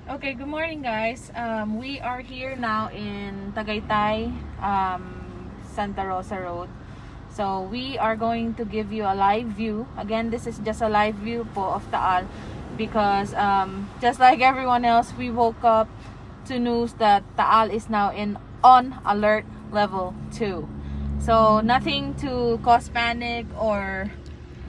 Okay, good morning guys. We are here now in Tagaytay, Santa Rosa Road. So we are going to give you a live view. Again, this is just a live view po of Taal because just like everyone else, we woke up to news that Taal is now on alert level 2. So nothing to cause panic or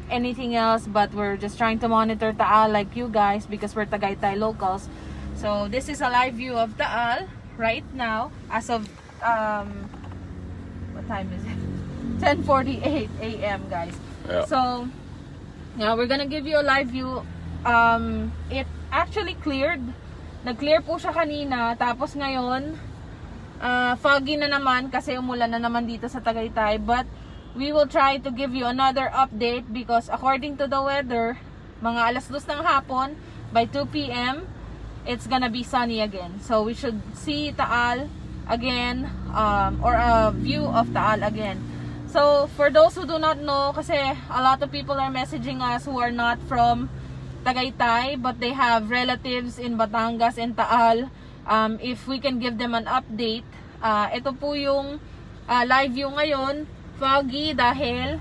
anything else, but we're just trying to monitor Taal like you guys because we're Tagaytay locals. So this is a live view of Taal right now as of what time is it? 10:48 a.m. guys. Yeah. So yeah, we're gonna give you a live view. It actually cleared. Nag-clear po siya kanina, tapos ngayon foggy na naman kasi umulan na naman dito sa Tagaytay, but we will try to give you another update because according to the weather, mga 2:00 ng hapon by 2 p.m. it's gonna be sunny again. So we should see Taal again, or a view of Taal again. So for those who do not know, kasi a lot of people are messaging us who are not from Tagaytay but they have relatives in Batangas and Taal, if we can give them an update. Ito po yung live view ngayon, foggy dahil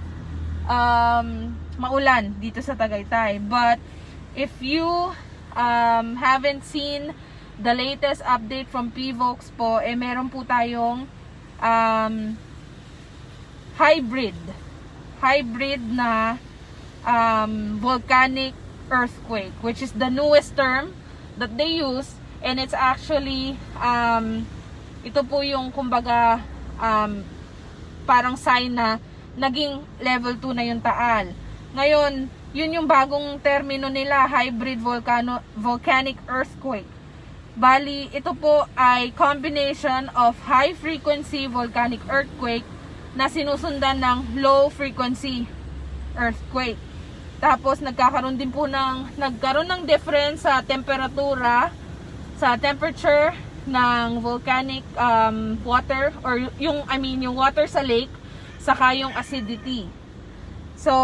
maulan dito sa Tagaytay. But if you haven't seen the latest update from PHILVOLCS po, meron po tayong hybrid na volcanic earthquake, which is the newest term that they use, and it's actually ito po yung kumbaga parang sign na naging level 2 na yung Taal. Ngayon, yun yung bagong termino nila, hybrid volcanic earthquake. Bali, ito po ay combination of high frequency volcanic earthquake na sinusundan ng low frequency earthquake. Tapos nagkaroon ng difference sa temperatura, sa temperature ng volcanic water, or yung water sa lake, saka yung acidity. So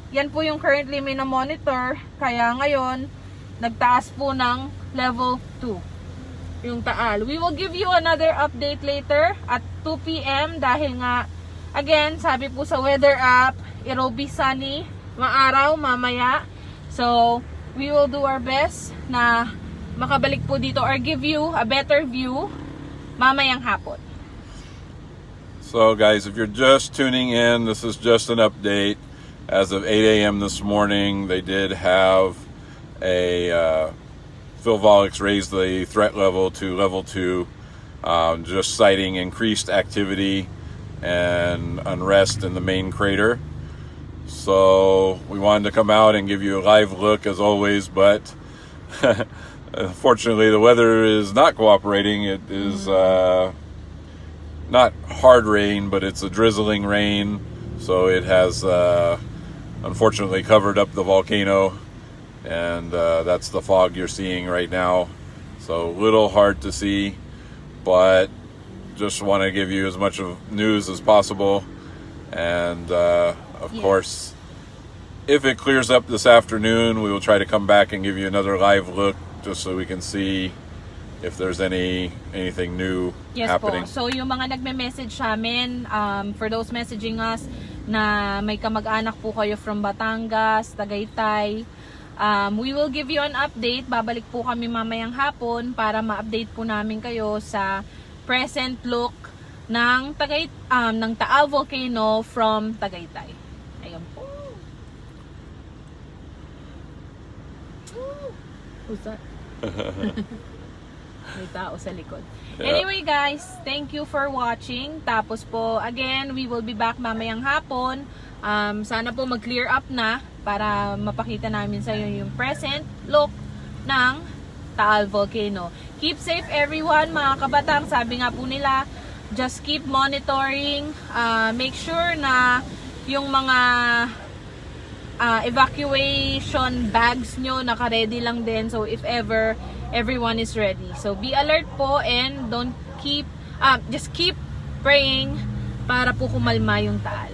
yan po yung currently monitor, kaya ngayon nagtaas po ng level 2 yung Taal. We will give you another update later at 2 p.m. dahil nga again, sabi po sa weather app, it'll be sunny, maaraw mamaya. So we will do our best na makabalik po dito or give you a better view mamayang hapon. So guys, if you're just tuning in, this is just an update. As of 8 a.m. this morning, they did have a PHILVOLCS raise the threat level to level 2, just citing increased activity and unrest in the main crater. So we wanted to come out and give you a live look as always, but unfortunately the weather is not cooperating. It is not hard rain, but it's a drizzling rain, so it has unfortunately covered up the volcano, and that's the fog you're seeing right now. So a little hard to see, but just want to give you as much of news as possible. And of course, if it clears up this afternoon, we will try to come back and give you another live look just so we can see if there's anything new happening. Po. So yung mga nagme-message sa amin, for those messaging us na may kamag-anak po kayo from Batangas, Tagaytay, we will give you an update. Babalik po kami mamayang hapon para ma-update po namin kayo sa present look ng Taal Volcano from Tagaytay. Ayan po. Who's that? May tao sa likod. Yeah. Anyway guys, thank you for watching. Tapos po, again, we will be back mamayang hapon. Sana po mag-clear up na para mapakita namin sa inyo yung present look ng Taal Volcano. Keep safe everyone, mga kabatang. Sabi nga po nila, just keep monitoring. Make sure na yung mga evacuation bags nyo naka-ready lang din. So if ever, everyone is ready. So be alert po and just keep praying para po kumalma yung Taal.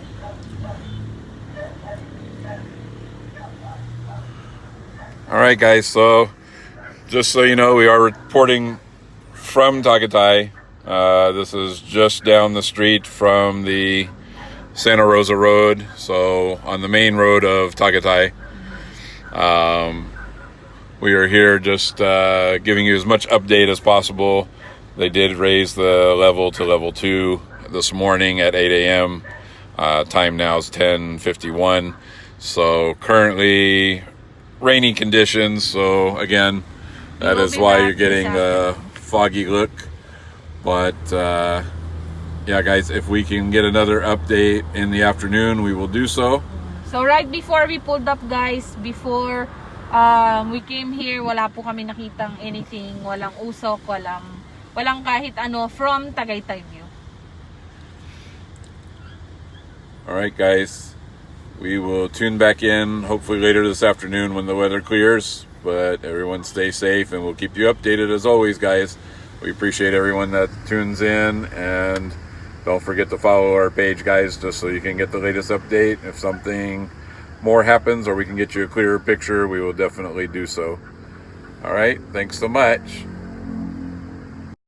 All right, guys. So just so you know, we are reporting from Tagaytay. This is just down the street from the Santa Rosa Road, so on the main road of Tagaytay. We are here just giving you as much update as possible. They did raise the level to level 2 this morning at 8 a.m. Time now is 10:51. So currently rainy conditions. So again, that is why you're getting the foggy look. But yeah, guys, if we can get another update in the afternoon, we will do so. So right before we pulled up, guys, before we came here, wala po kami nakitang anything, walang usok, walang kahit ano from Tagaytay view. Alright guys, we will tune back in hopefully later this afternoon when the weather clears, but everyone stay safe and we'll keep you updated as always, guys. We appreciate everyone that tunes in, and don't forget to follow our page, guys, just so you can get the latest update. If something more happens or we can get you a clearer picture, we will definitely do so. All right, thanks so much.